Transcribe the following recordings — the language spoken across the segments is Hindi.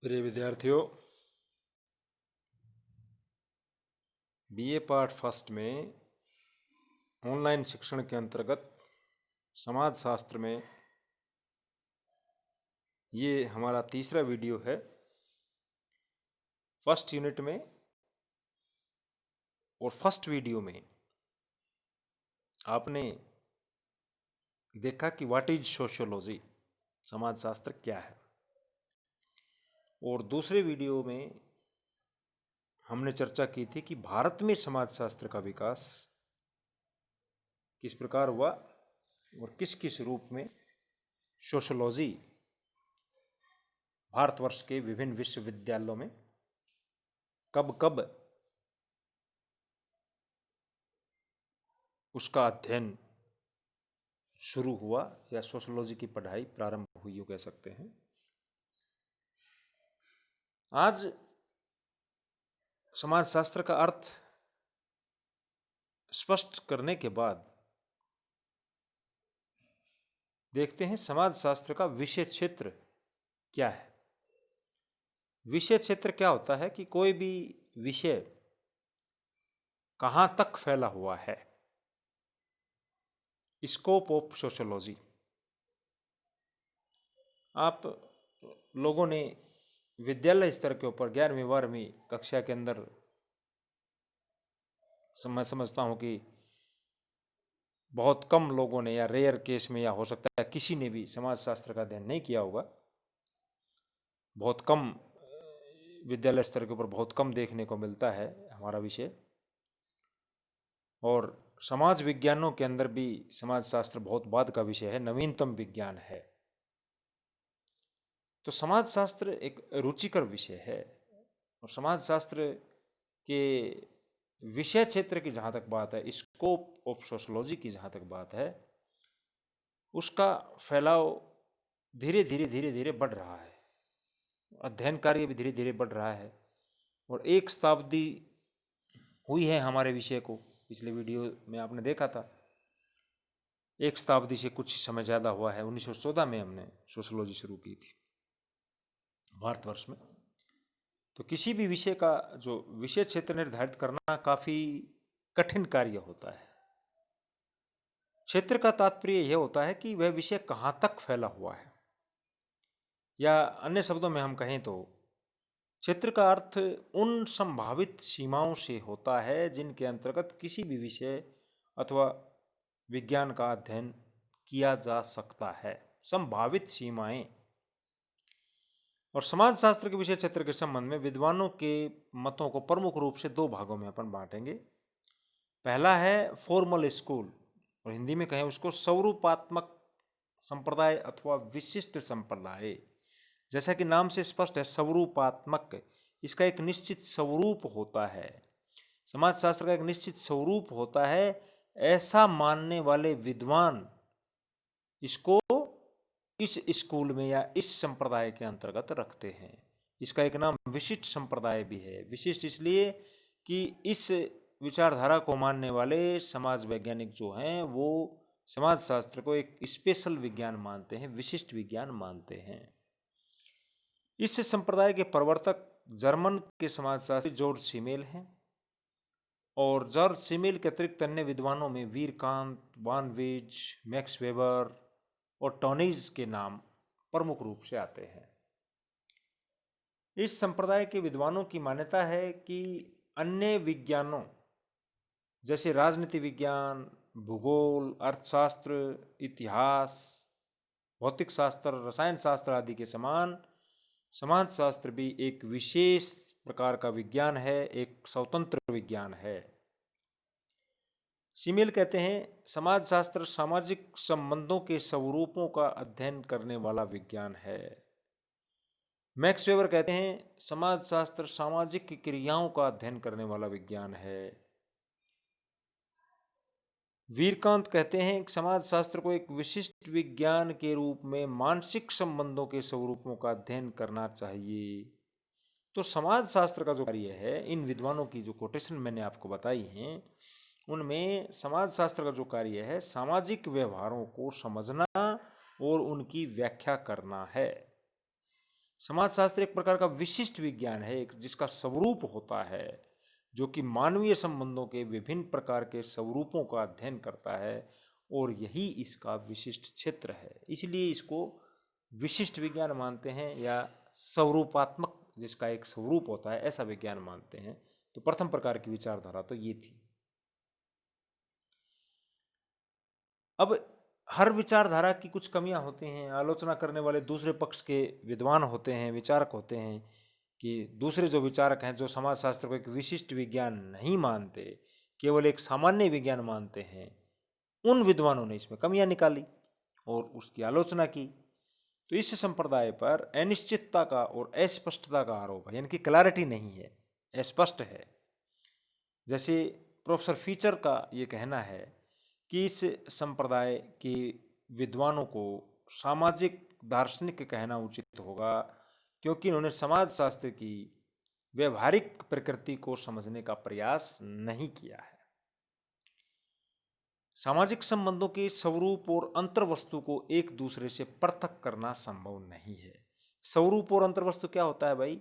प्रिय विद्यार्थियों, बीए पार्ट फर्स्ट में ऑनलाइन शिक्षण के अंतर्गत समाज शास्त्र में ये हमारा तीसरा वीडियो है। फर्स्ट यूनिट में और फर्स्ट वीडियो में आपने देखा कि व्हाट इज सोशियोलॉजी, समाज शास्त्र क्या है, और दूसरे वीडियो में हमने चर्चा की थी कि भारत में समाज शास्त्र का विकास किस प्रकार हुआ और किस किस रूप में सोशियोलॉजी भारतवर्ष के विभिन्न विश्वविद्यालयों में कब कब उसका अध्ययन शुरू हुआ या सोशियोलॉजी की पढ़ाई प्रारंभ हुई, कह सकते हैं। आज समाज शास्त्र का अर्थ स्पष्ट करने के बाद देखते हैं समाज शास्त्र का विषय क्षेत्र क्या है। विषय क्षेत्र क्या होता है कि कोई भी विषय कहां तक फैला हुआ है, स्कोप ऑफ सोशियोलॉजी। आप लोगों ने विद्यालय स्तर के ऊपर 11वीं 12वीं कक्षा के अंदर मैं समझता हूं कि बहुत कम लोगों ने या रेयर केस में या हो सकता है किसी ने भी समाज शास्त्र का अध्ययन नहीं किया होगा। बहुत कम विद्यालय स्तर के ऊपर बहुत कम देखने को मिलता है हमारा विषय। और समाज विज्ञानों के अंदर भी समाज शास्त्र बहुत बाद का विषय है, नवीनतम विज्ञान है। तो समाज शास्त्र एक रुचिकर विषय है। और समाज शास्त्र के विषय क्षेत्र की जहाँ तक बात है, स्कोप ऑफ सोशियोलॉजी की जहाँ तक बात है, उसका फैलाव धीरे धीरे बढ़ रहा है। अध्ययन कार्य भी धीरे धीरे बढ़ रहा है। और एक शताब्दी हुई है हमारे विषय को, पिछले वीडियो में आपने देखा था। एक शताब्दी से कुछ समय ज़्यादा हुआ है। 1914 में हमने सोशियोलॉजी शुरू की थी भारतवर्ष में। तो किसी भी विषय का जो विषय क्षेत्र निर्धारित करना काफ़ी कठिन कार्य होता है। क्षेत्र का तात्पर्य यह होता है कि वह विषय कहाँ तक फैला हुआ है, या अन्य शब्दों में हम कहें तो क्षेत्र का अर्थ उन संभावित सीमाओं से होता है जिनके अंतर्गत किसी भी विषय अथवा विज्ञान का अध्ययन किया जा सकता है। संभावित सीमाएं। और समाज शास्त्र के विषय क्षेत्र के संबंध में विद्वानों के मतों को प्रमुख रूप से दो भागों में अपन बांटेंगे। पहला है फॉर्मल स्कूल, और हिंदी में कहें उसको स्वरूपात्मक संप्रदाय अथवा विशिष्ट संप्रदाय। जैसा कि नाम से स्पष्ट है, स्वरूपात्मक, इसका एक निश्चित स्वरूप होता है। समाज शास्त्र का एक निश्चित स्वरूप होता है। ऐसा मानने वाले विद्वान इसको इस स्कूल में या इस संप्रदाय के अंतर्गत रखते हैं। इसका एक नाम विशिष्ट संप्रदाय भी है। विशिष्ट इसलिए कि इस विचारधारा को मानने वाले समाज वैज्ञानिक जो हैं वो समाज शास्त्र को एक स्पेशल विज्ञान मानते हैं, विशिष्ट विज्ञान मानते हैं। इस संप्रदाय के प्रवर्तक जर्मन के समाजशास्त्री जॉर्ज सिमेल हैं। और जॉर्ज सिमेल के अतिरिक्त अन्य विद्वानों में वीरकांत, वान वीज, मैक्स वेबर और टॉनीज के नाम प्रमुख रूप से आते हैं। इस संप्रदाय के विद्वानों की मान्यता है कि अन्य विज्ञानों जैसे राजनीति विज्ञान, भूगोल, अर्थशास्त्र, इतिहास, भौतिक शास्त्र, रसायन शास्त्र आदि के समान समाज शास्त्र भी एक विशेष प्रकार का विज्ञान है, एक स्वतंत्र विज्ञान है। सिमेल कहते हैं समाज शास्त्र सामाजिक संबंधों के स्वरूपों का अध्ययन करने वाला विज्ञान है। मैक्स वेबर कहते हैं समाज शास्त्र सामाजिक क्रियाओं का अध्ययन करने वाला विज्ञान है। वीरकांत कहते हैं कि समाज शास्त्र को एक विशिष्ट विज्ञान के रूप में मानसिक संबंधों के स्वरूपों का अध्ययन करना चाहिए। तो समाज शास्त्र का जो कार्य है, इन विद्वानों की जो कोटेशन मैंने आपको बताई हैं उनमें समाज शास्त्र का जो कार्य है सामाजिक व्यवहारों को समझना और उनकी व्याख्या करना है। समाजशास्त्र एक प्रकार का विशिष्ट विज्ञान है, एक जिसका स्वरूप होता है, जो कि मानवीय संबंधों के विभिन्न प्रकार के स्वरूपों का अध्ययन करता है, और यही इसका विशिष्ट क्षेत्र है। इसलिए इसको विशिष्ट विज्ञान मानते हैं, या स्वरूपात्मक, जिसका एक स्वरूप होता है, ऐसा विज्ञान मानते हैं। तो प्रथम प्रकार की विचारधारा तो ये थी। अब हर विचारधारा की कुछ कमियां होती हैं। आलोचना करने वाले दूसरे पक्ष के विद्वान होते हैं, विचारक होते हैं, कि दूसरे जो विचारक हैं, जो समाजशास्त्र को एक विशिष्ट विज्ञान नहीं मानते, केवल एक सामान्य विज्ञान मानते हैं, उन विद्वानों ने इसमें कमियां निकाली और उसकी आलोचना की। तो इस संप्रदाय पर अनिश्चितता का और अस्पष्टता का आरोप है, यानी कि क्लैरिटी नहीं है, अस्पष्ट है। जैसे प्रोफेसर फीचर का ये कहना है कि इस संप्रदाय के विद्वानों को सामाजिक दार्शनिक कहना उचित होगा, क्योंकि इन्होंने समाजशास्त्र की व्यवहारिक प्रकृति को समझने का प्रयास नहीं किया है। सामाजिक संबंधों के स्वरूप और अंतर्वस्तु को एक दूसरे से पृथक करना संभव नहीं है। स्वरूप और अंतर्वस्तु क्या होता है भाई?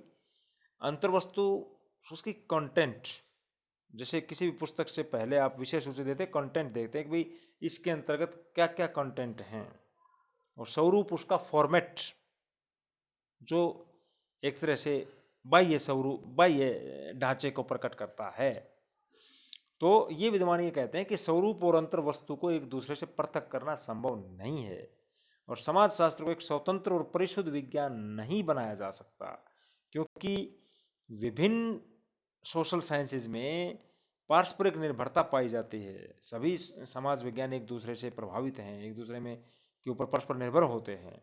अंतर्वस्तु उसकी कंटेंट, जैसे किसी भी पुस्तक से पहले आप विषय सूची देते, कंटेंट देखते हैं कि भाई इसके अंतर्गत क्या क्या कंटेंट हैं, और स्वरूप उसका फॉर्मेट, जो एक तरह से बाह्य स्वरूप, बाह्य ढांचे को प्रकट करता है। तो ये विद्वान ये कहते हैं कि स्वरूप और अंतर्वस्तु को एक दूसरे से पृथक करना संभव नहीं है, और समाजशास्त्र को एक स्वतंत्र और परिशुद्ध विज्ञान नहीं बनाया जा सकता, क्योंकि विभिन्न सोशल साइंसेज में पारस्परिक निर्भरता पाई जाती है। सभी समाज विज्ञान एक दूसरे से प्रभावित हैं, एक दूसरे में के ऊपर परस्पर निर्भर होते हैं।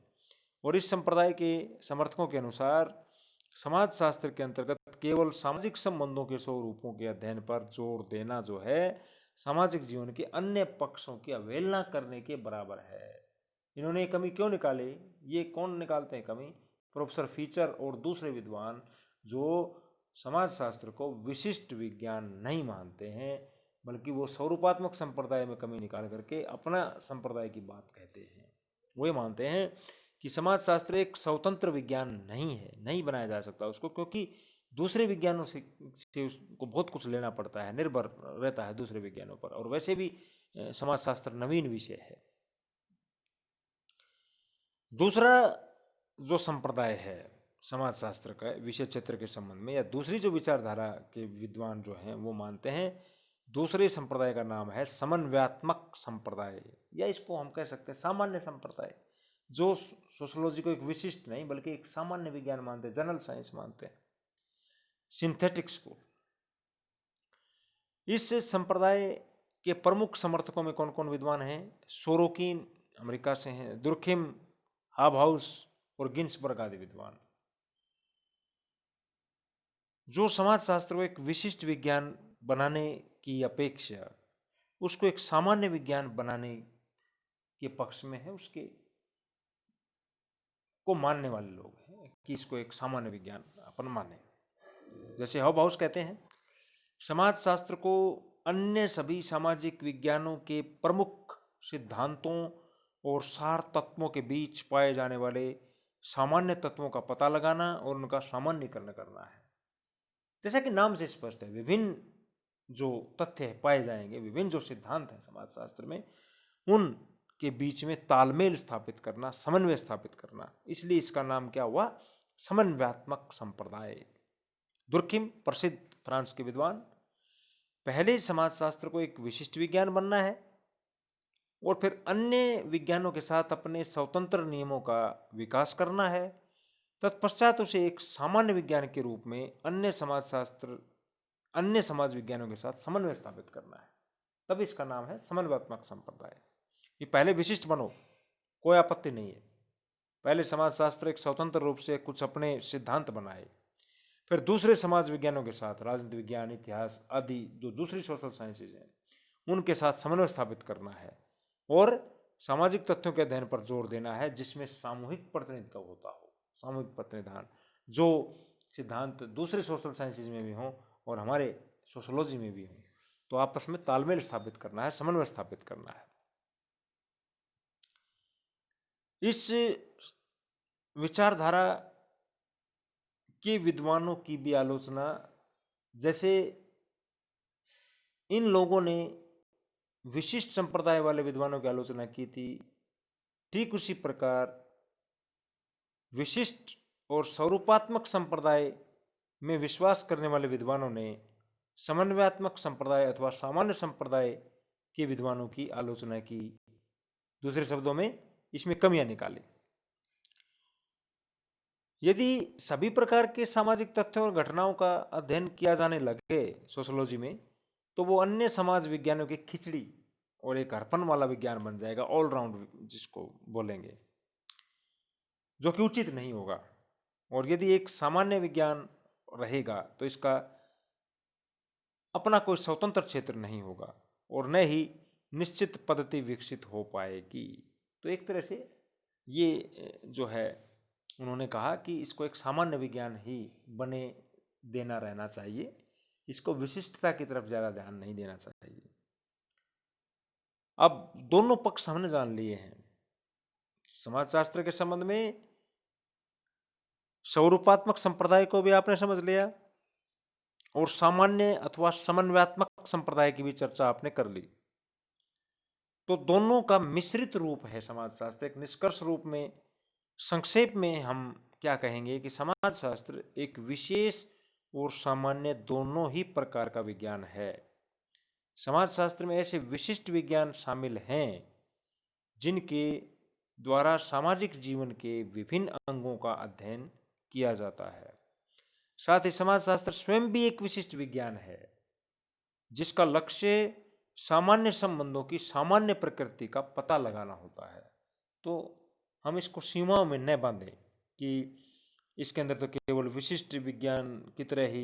और इस संप्रदाय के समर्थकों के अनुसार समाजशास्त्र के अंतर्गत केवल सामाजिक संबंधों के स्वरूपों के अध्ययन पर जोर देना जो है, सामाजिक जीवन के अन्य पक्षों की अवहेलना करने के बराबर है। इन्होंने कमी क्यों निकाले? ये कौन निकालते हैं कमी? प्रोफेसर फीचर और दूसरे विद्वान, जो समाजशास्त्र को विशिष्ट विज्ञान नहीं मानते हैं, बल्कि वो स्वरूपात्मक संप्रदाय में कमी निकाल करके अपना संप्रदाय की बात कहते हैं। वो ये मानते हैं कि समाजशास्त्र एक स्वतंत्र विज्ञान नहीं है, नहीं बनाया जा सकता उसको, क्योंकि दूसरे विज्ञानों से उसको बहुत कुछ लेना पड़ता है, निर्भर रहता है दूसरे विज्ञानों पर, और वैसे भी समाजशास्त्र नवीन विषय है। दूसरा जो संप्रदाय है समाजशास्त्र का विषय क्षेत्र के संबंध में, या दूसरी जो विचारधारा के विद्वान जो हैं, वो मानते हैं, दूसरे संप्रदाय का नाम है समन्वयात्मक संप्रदाय, या इसको हम कह सकते हैं सामान्य संप्रदाय, जो सोशोलॉजी को एक विशिष्ट नहीं बल्कि एक सामान्य विज्ञान मानते हैं, जनरल साइंस मानते हैं, सिंथेटिक्स को। इस संप्रदाय के प्रमुख समर्थकों में कौन कौन विद्वान हैं? सोरोकिन अमेरिका से हैं, दुर्खिम, हाबहाउस और गिन्सबर्ग आदि विद्वान, जो समाजशास्त्र को एक विशिष्ट विज्ञान बनाने की अपेक्षा उसको एक सामान्य विज्ञान बनाने के पक्ष में है, उसके को मानने वाले लोग हैं कि इसको एक सामान्य विज्ञान अपन माने। जैसे हाबहाउस कहते हैं, समाजशास्त्र को अन्य सभी सामाजिक विज्ञानों के प्रमुख सिद्धांतों और सार तत्वों के बीच पाए जाने वाले सामान्य तत्वों का पता लगाना और उनका सामान्यीकरण करना है। जैसा कि नाम से स्पष्ट है, विभिन्न जो तथ्य पाए जाएंगे, विभिन्न जो सिद्धांत हैं समाजशास्त्र में, उन के बीच में तालमेल स्थापित करना, समन्वय स्थापित करना, इसलिए इसका नाम क्या हुआ? समन्वयात्मक संप्रदाय। दुर्खिम प्रसिद्ध फ्रांस के विद्वान, पहले समाजशास्त्र को एक विशिष्ट विज्ञान बनना है और फिर अन्य विज्ञानों के साथ अपने स्वतंत्र नियमों का विकास करना है, तत्पश्चात उसे एक सामान्य विज्ञान के रूप में अन्य समाज विज्ञानों के साथ समन्वय स्थापित करना है। तब इसका नाम है समन्वयात्मक संप्रदाय। ये पहले विशिष्ट बनो, कोई आपत्ति नहीं है, पहले समाजशास्त्र एक स्वतंत्र रूप से कुछ अपने सिद्धांत बनाए, फिर दूसरे समाज विज्ञानों के साथ, राजनीति विज्ञान, इतिहास आदि जो दूसरी सोशल साइंसेज हैं, उनके साथ समन्वय स्थापित करना है और सामाजिक तथ्यों के अध्ययन पर जोर देना है, जिसमें सामूहिक प्रतिनिधित्व होता हो, सामूहिक प्रतिनिधान, जो सिद्धांत दूसरे सोशल साइंसेज में भी हों और हमारे सोशोलॉजी में भी हों, तो आपस में तालमेल स्थापित करना है, समन्वय स्थापित करना है। इस विचारधारा के विद्वानों की भी आलोचना, जैसे इन लोगों ने विशिष्ट संप्रदाय वाले विद्वानों की आलोचना की थी, ठीक उसी प्रकार विशिष्ट और स्वरूपात्मक संप्रदाय में विश्वास करने वाले विद्वानों ने समन्वयात्मक संप्रदाय अथवा सामान्य संप्रदाय के विद्वानों की आलोचना की। दूसरे शब्दों में इसमें कमियां निकाली। यदि सभी प्रकार के सामाजिक तथ्यों और घटनाओं का अध्ययन किया जाने लगे सोशोलॉजी में, तो वो अन्य समाज विज्ञानों की खिचड़ी और एक हरपन वाला विज्ञान बन जाएगा, ऑलराउंड जिसको बोलेंगे, जो कि उचित नहीं होगा। और यदि एक सामान्य विज्ञान रहेगा तो इसका अपना कोई स्वतंत्र क्षेत्र नहीं होगा और न ही निश्चित पद्धति विकसित हो पाएगी। तो एक तरह से ये जो है, उन्होंने कहा कि इसको एक सामान्य विज्ञान ही बने देना रहना चाहिए, इसको विशिष्टता की तरफ ज़्यादा ध्यान नहीं देना चाहिए। अब दोनों पक्ष हमने जान लिए हैं। समाजशास्त्र के संबंध में स्वरूपात्मक संप्रदाय को भी आपने समझ लिया और सामान्य अथवा समन्वयात्मक संप्रदाय की भी चर्चा आपने कर ली। तो दोनों का मिश्रित रूप है समाजशास्त्र। एक निष्कर्ष रूप में संक्षेप में हम क्या कहेंगे कि समाजशास्त्र एक विशेष और सामान्य दोनों ही प्रकार का विज्ञान है। समाजशास्त्र में ऐसे विशिष्ट विज्ञान शामिल हैं जिनके द्वारा सामाजिक जीवन के विभिन्न अंगों का अध्ययन किया जाता है। साथ ही समाजशास्त्र स्वयं भी एक विशिष्ट विज्ञान है जिसका लक्ष्य सामान्य संबंधों की सामान्य प्रकृति का पता लगाना होता है। तो हम इसको सीमाओं में न बांधें कि इसके अंदर तो केवल विशिष्ट विज्ञान की तरह ही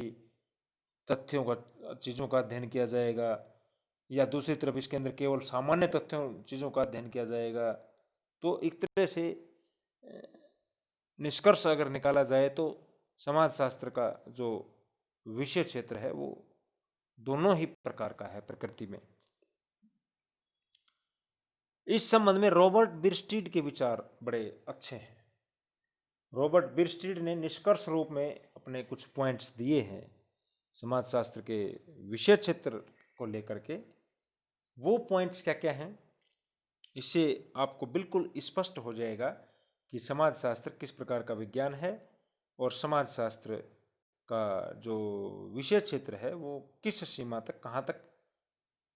तथ्यों का, चीज़ों का अध्ययन किया जाएगा, या दूसरी तरफ इसके अंदर केवल सामान्य तथ्यों चीज़ों का अध्ययन किया जाएगा। तो एक तरह से निष्कर्ष अगर निकाला जाए तो समाजशास्त्र का जो विषय क्षेत्र है वो दोनों ही प्रकार का है प्रकृति में। इस संबंध में रॉबर्ट बिरस्टीड के विचार बड़े अच्छे हैं। रॉबर्ट बिरस्टीड ने निष्कर्ष रूप में अपने कुछ पॉइंट्स दिए हैं समाजशास्त्र के विषय क्षेत्र को लेकर के। वो पॉइंट्स क्या क्या हैं, इससे आपको बिल्कुल स्पष्ट हो जाएगा कि समाजशास्त्र किस प्रकार का विज्ञान है और समाजशास्त्र का जो विषय क्षेत्र है वो किस सीमा तक, कहाँ तक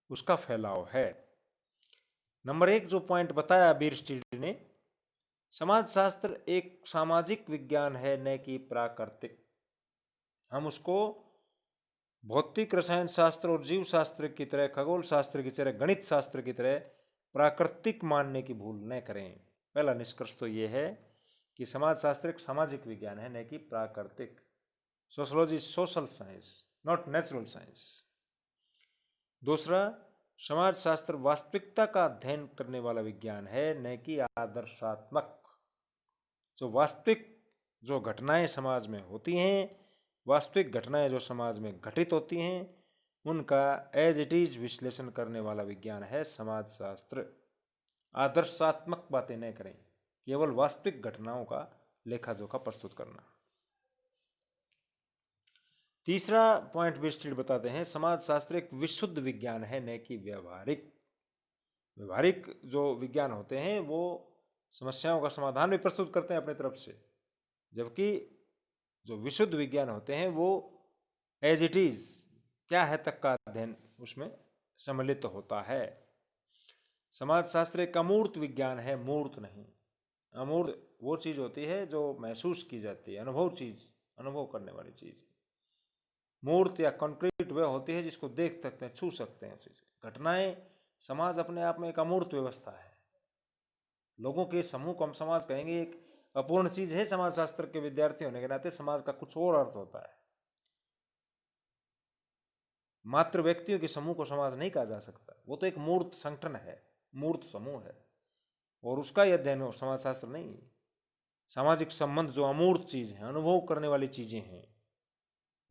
उसका फैलाव है। नंबर 1 जो पॉइंट बताया बिरस्टीड ने, समाजशास्त्र एक सामाजिक विज्ञान है न कि प्राकृतिक। हम उसको भौतिक, रसायन शास्त्र और जीव शास्त्र की तरह, खगोल शास्त्र की तरह, गणित शास्त्र की तरह प्राकृतिक मानने की भूल न करें। पहला निष्कर्ष तो ये है कि समाजशास्त्र एक सामाजिक विज्ञान है न कि प्राकृतिक। Sociology social science, not natural science. दूसरा, समाजशास्त्र वास्तविकता का अध्ययन करने वाला विज्ञान है न कि आदर्शात्मक। जो वास्तविक जो घटनाएं समाज में होती हैं, वास्तविक घटनाएं जो समाज में घटित होती हैं, उनका एज इट इज विश्लेषण करने वाला विज्ञान है समाजशास्त्र। आदर्शात्मक बातें न करें, केवल वास्तविक घटनाओं का लेखा जोखा प्रस्तुत करना। तीसरा पॉइंट बिरस्टीड बताते हैं, समाजशास्त्र एक विशुद्ध विज्ञान है न कि व्यवहारिक। व्यवहारिक जो विज्ञान होते हैं वो समस्याओं का समाधान भी प्रस्तुत करते हैं अपनी तरफ से, जबकि जो विशुद्ध विज्ञान होते हैं वो एज इट इज क्या है तक का अध्ययन उसमें सम्मिलित होता है। समाजशास्त्र एक अमूर्त विज्ञान है, मूर्त नहीं। अमूर्त वो चीज़ होती है जो महसूस की जाती है, अनुभव चीज़, अनुभव करने वाली चीज़। मूर्त या कॉन्क्रीट वह होती है जिसको देख सकते हैं, छू सकते हैं चीज़। घटनाएं, समाज अपने आप में एक अमूर्त व्यवस्था है। लोगों के समूह को हम समाज कहेंगे, एक अपूर्ण चीज़ है। समाजशास्त्र के विद्यार्थी होने के नाते समाज का कुछ और अर्थ होता है। मात्र व्यक्तियों के समूह को समाज नहीं कहा जा सकता, वो तो एक मूर्त संगठन है, मूर्त समूह है, और उसका ही अध्ययन हो समाजशास्त्र नहीं। सामाजिक संबंध जो अमूर्त चीज़ है, अनुभव करने वाली चीज़ें हैं,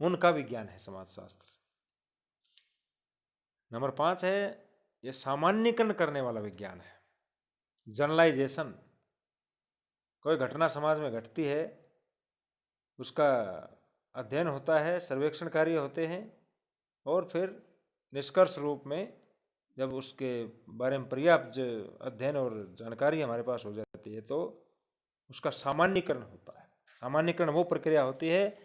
उनका विज्ञान है समाजशास्त्र। नंबर 5 है, यह सामान्यकरण करने वाला विज्ञान है, जनरलाइजेशन। कोई घटना समाज में घटती है, उसका अध्ययन होता है, सर्वेक्षण कार्य होते हैं, और फिर निष्कर्ष रूप में जब उसके बारे में पर्याप्त अध्ययन और जानकारी हमारे पास हो जाती है तो उसका सामान्यीकरण होता है। सामान्यीकरण वो प्रक्रिया होती है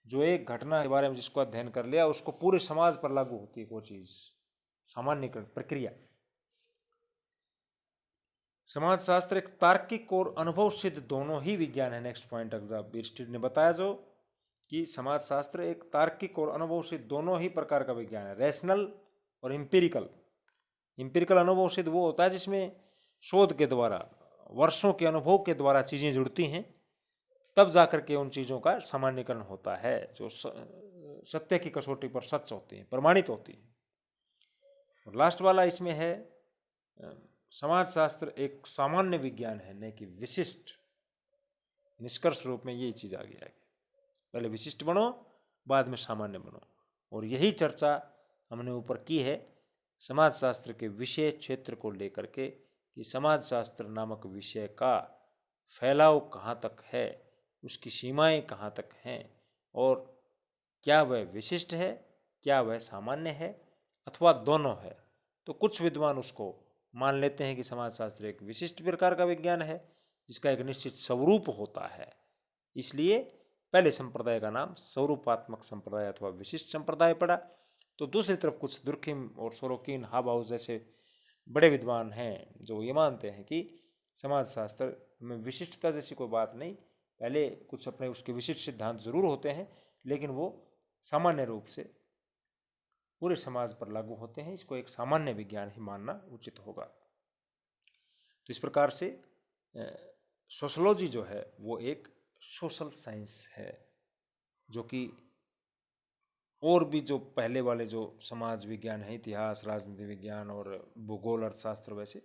जो एक घटना के बारे में जिसको अध्ययन कर लिया उसको पूरे समाज पर लागू होती है वो चीज, सामान्यीकरण प्रक्रिया। समाजशास्त्र एक तार्किक और अनुभव सिद्ध दोनों ही विज्ञान है। नेक्स्ट पॉइंट बीरस्टीड ने बताया जो कि समाजशास्त्र एक तार्किक और अनुभव सिद्ध दोनों ही प्रकार का विज्ञान है, रैशनल और इम्पीरिकल। इम्पीरिकल अनुभव सिद्ध वो होता है जिसमें शोध के द्वारा, वर्षों के अनुभव के द्वारा चीजें जुड़ती हैं, तब जाकर के उन चीजों का सामान्यीकरण होता है जो सत्य की कसौटी पर सच होती हैं, प्रमाणित होती हैं। और लास्ट वाला इसमें है समाजशास्त्र एक सामान्य विज्ञान है, न कि विशिष्ट। निष्कर्ष रूप में यही चीज आ गया है, पहले विशिष्ट बनो, बाद में सामान्य बनो। और यही चर्चा हमने ऊपर की है समाजशास्त्र के विषय क्षेत्र को लेकर के कि समाजशास्त्र नामक विषय का फैलाव कहाँ तक है, उसकी सीमाएं कहाँ तक हैं, और क्या वह विशिष्ट है, क्या वह सामान्य है, अथवा दोनों है। तो कुछ विद्वान उसको मान लेते हैं कि समाजशास्त्र एक विशिष्ट प्रकार का विज्ञान है जिसका एक निश्चित स्वरूप होता है, इसलिए पहले संप्रदाय का नाम स्वरूपात्मक संप्रदाय अथवा विशिष्ट संप्रदाय पड़ा। तो दूसरी तरफ कुछ दुर्खिम और सोरोकिन, हाबाउस जैसे बड़े विद्वान हैं जो ये मानते हैं कि समाजशास्त्र में विशिष्टता जैसी कोई बात नहीं, पहले कुछ अपने उसके विशिष्ट सिद्धांत जरूर होते हैं लेकिन वो सामान्य रूप से पूरे समाज पर लागू होते हैं। इसको एक सामान्य विज्ञान ही मानना उचित होगा। तो इस प्रकार से सोशोलॉजी जो है वो एक सोशल साइंस है, जो कि और भी जो पहले वाले जो समाज विज्ञान है, इतिहास, राजनीति विज्ञान और भूगोल अर्थशास्त्र, वैसे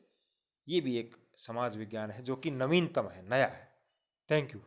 ये भी एक समाज विज्ञान है जो कि नवीनतम है, नया है। Thank you.